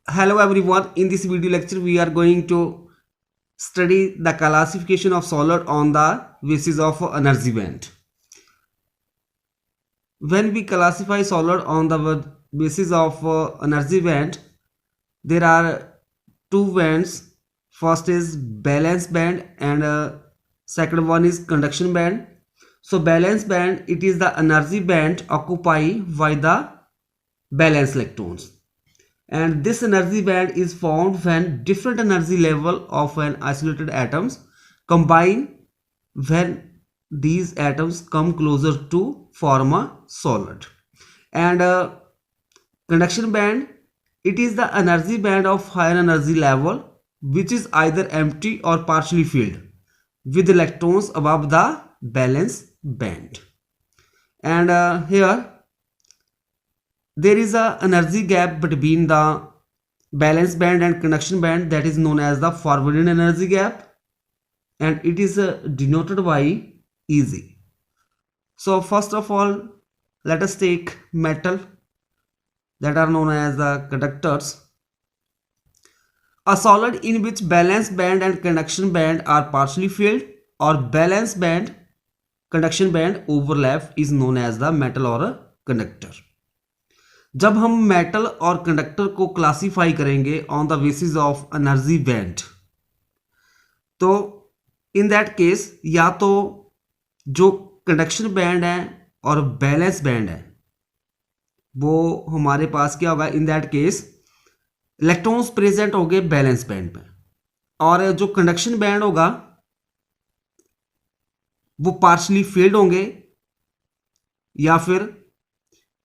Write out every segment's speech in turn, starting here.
Hello everyone, in this video lecture we are going to study the classification of solid on the basis of energy band. When we classify solid on the basis of energy band, there are two bands. First is valence band and second one is conduction band. So valence band, it is the energy band occupied by the valence electrons, and this energy band is found when different energy level of an isolated atoms combine. When these atoms come closer to form a solid. And conduction band, it is the energy band of higher energy level which is either empty or partially filled with electrons above the valence band. And here there is a energy gap between the valence band and conduction band, that is known as the forbidden energy gap, and it is denoted by Eg. So first of all, let us take metal that are known as the conductors. A solid in which valence band and conduction band are partially filled or valence band conduction band overlap is known as the metal or a conductor. जब हम metal और conductor को classify करेंगे on the basis of energy band, तो in that case या तो जो conduction band है और बैलेंस बैंड है वो हमारे पास क्या होगा, in that case electrons present होंगे बैलेंस बैंड में, और जो कंडक्शन बैंड होगा वो पार्शली फील्ड होंगे या फिर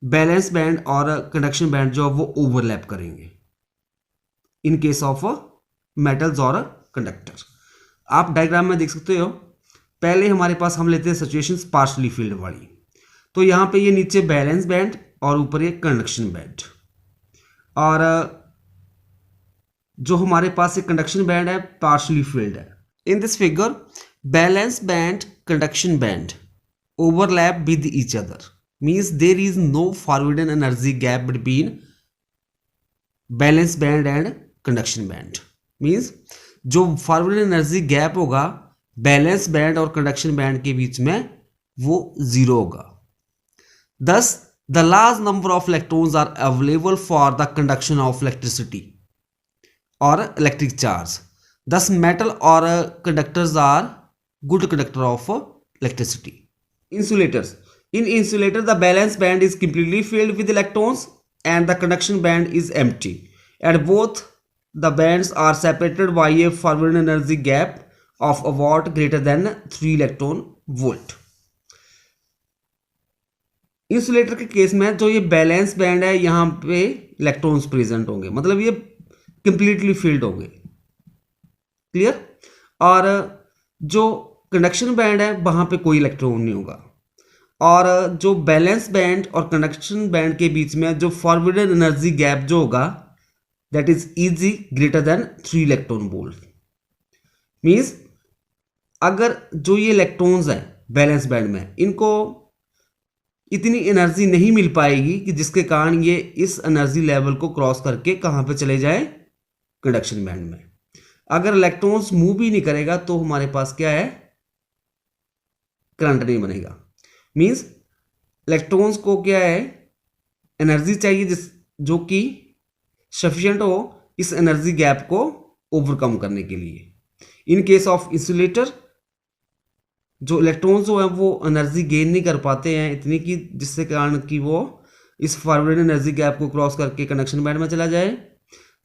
बैलेंस बैंड और कंडक्शन बैंड जो वो ओवरलैप करेंगे इन केस ऑफ मेटल्स और कंडक्टर। आप डायग्राम में देख सकते हो, पहले हमारे पास हम लेते हैं सिचुएशंस पार्शली फील्ड वाली, तो यहाँ पे ये नीचे बैलेंस बैंड और ऊपर ये कंडक्शन बैंड, और जो हमारे पास ये कंडक्शन बैंड है पार्शली फील्ड है। In this figure balance band conduction band overlap with each other, means there is no forbidden energy gap between valence band and conduction band. means जो forbidden energy gap होगा balance band और conduction band के बीच में वो zero होगा। Thus the large number of electrons are available for the conduction of electricity or electric charge. Thus metal or conductors are good conductor of electricity. Insulators. In insulator, the valence band is completely filled with electrons and the conduction band is empty. And both the bands are separated by a forbidden energy gap of a watt greater than 3 electron volt. Insulator के case में जो ये balance band है यहाँ पे electrons present होंगे, मतलब ये कंप्लीटली फील्ड होंगे, क्लियर। और जो कंडक्शन बैंड है वहाँ पे कोई इलेक्ट्रॉन नहीं होगा, और जो बैलेंस बैंड और कंडक्शन बैंड के बीच में जो फॉरवर्डेड एनर्जी गैप जो होगा that is Eg greater than 3 electron volt. Means अगर जो ये इलेक्ट्रॉन्स हैं बैलेंस बैंड में इनको इतनी एनर्जी नहीं मिल पाएगी कि जिसके कारण ये इस एनर्जी लेवल को क्रॉस करके कहाँ पे चले जाए, कंडक्शन बैंड में। अगर इलेक्ट्रॉन्स मूव भी नहीं करेगा तो हमारे पास क्या है, करंट नहीं बनेगा। मीन्स इलेक्ट्रॉन्स को क्या है, एनर्जी चाहिए जो कि सफिशिएंट हो इस एनर्जी गैप को ओवरकम करने के लिए। इन केस ऑफ इंसुलेटर जो इलेक्ट्रॉन्स जो है वो एनर्जी गेन नहीं कर पाते हैं इतनी कि जिससे कारण कि वो इस फॉरवर्ड एनर्जी गैप को क्रॉस करके कंडक्शन बैंड में चला जाए।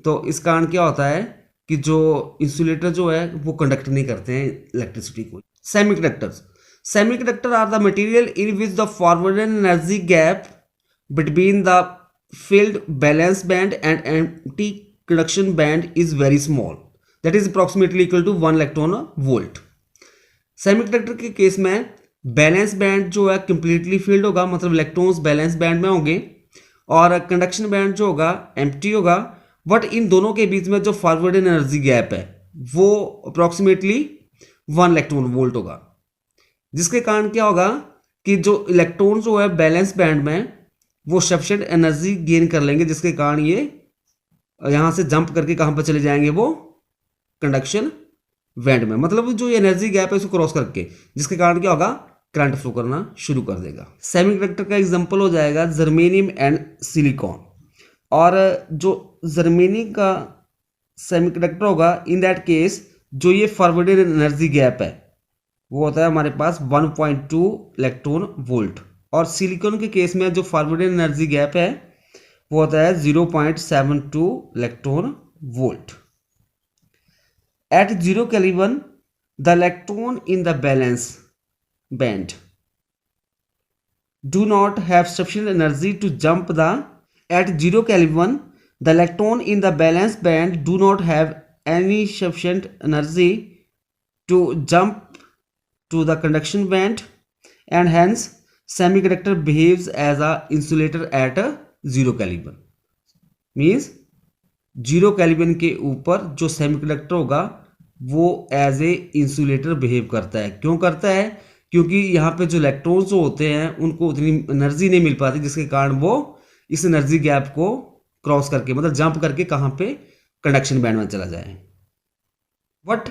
तो इस कारण क्या होता है कि जो इंसुलेटर जो है वो कंडक्ट नहीं करते हैं इलेक्ट्रिसिटी को। Semiconductors. Semiconductor are the material in which the forwarded energy gap between the filled valence band and empty conduction band is very small, that is approximately equal to 1 electron volt. Semiconductor के case में balance band जो है completely field होगा, मतलब electrons balance band में होंगे, और conduction band जो होगा एम्प्टी होगा, बट इन दोनों के बीच में जो फॉरवर्ड एनर्जी गैप है वो अप्रॉक्सीमेटली 1 इलेक्ट्रॉन वोल्ट होगा, जिसके कारण क्या होगा कि जो इलेक्ट्रॉन जो है बैलेंस बैंड में वो सफिशिएंट एनर्जी गेन कर लेंगे, जिसके कारण ये यहाँ से जंप करके कहाँ पर चले जाएंगे, वो कंडक्शन बैंड में, मतलब जो एनर्जी गैप है उसको क्रॉस करके, जिसके कारण क्या होगा, करंट फ्लो करना शुरू कर देगा। सेमीकंडक्टर का एग्जांपल हो जाएगा जर्मेनियम एंड सिलिकॉन। और जो जर्मेनियम का सेमीकंडक्टर होगा, इन दैट केस जो ये फॉरवर्डेड एनर्जी गैप है वो होता है हमारे पास 1.2 इलेक्ट्रॉन वोल्ट, और सिलिकॉन के केस में जो फॉरवर्डेड एनर्जी गैप है वो होता है 0.72 electron volt. At 0 Kelvin, the electron in the valence band do not have sufficient energy to jump the at 0 Kelvin, the electron in the valence band do not have any sufficient energy to jump to the conduction band, and hence semiconductor behaves as a insulator at 0 Kelvin. Means 0 kelvin के ऊपर जो semiconductor होगा वो as a insulator behave करता है। क्यों करता है? क्योंकि यहाँ पे जो इलेक्ट्रॉन्स होते हैं उनको उतनी एनर्जी नहीं मिल पाती, जिसके कारण वो इस एनर्जी गैप को क्रॉस करके, मतलब जंप करके कहाँ पे, कंडक्शन बैंड में चला जाए। बट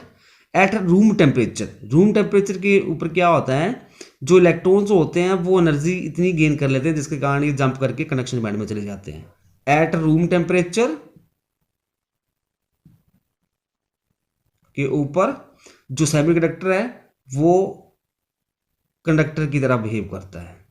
एट रूम टेम्परेचर के ऊपर क्या होता है, जो इलेक्ट्रॉन्स होते हैं वो एनर्जी इतनी गेन कर लेते हैं जिसके कारण ये जंप करके कंडक्शन बैंड में चले जाते हैं। एट रूम टेम्परेचर के ऊपर जो सेमीकंडक्टर है वो कंडक्टर की तरह बिहेव करता है।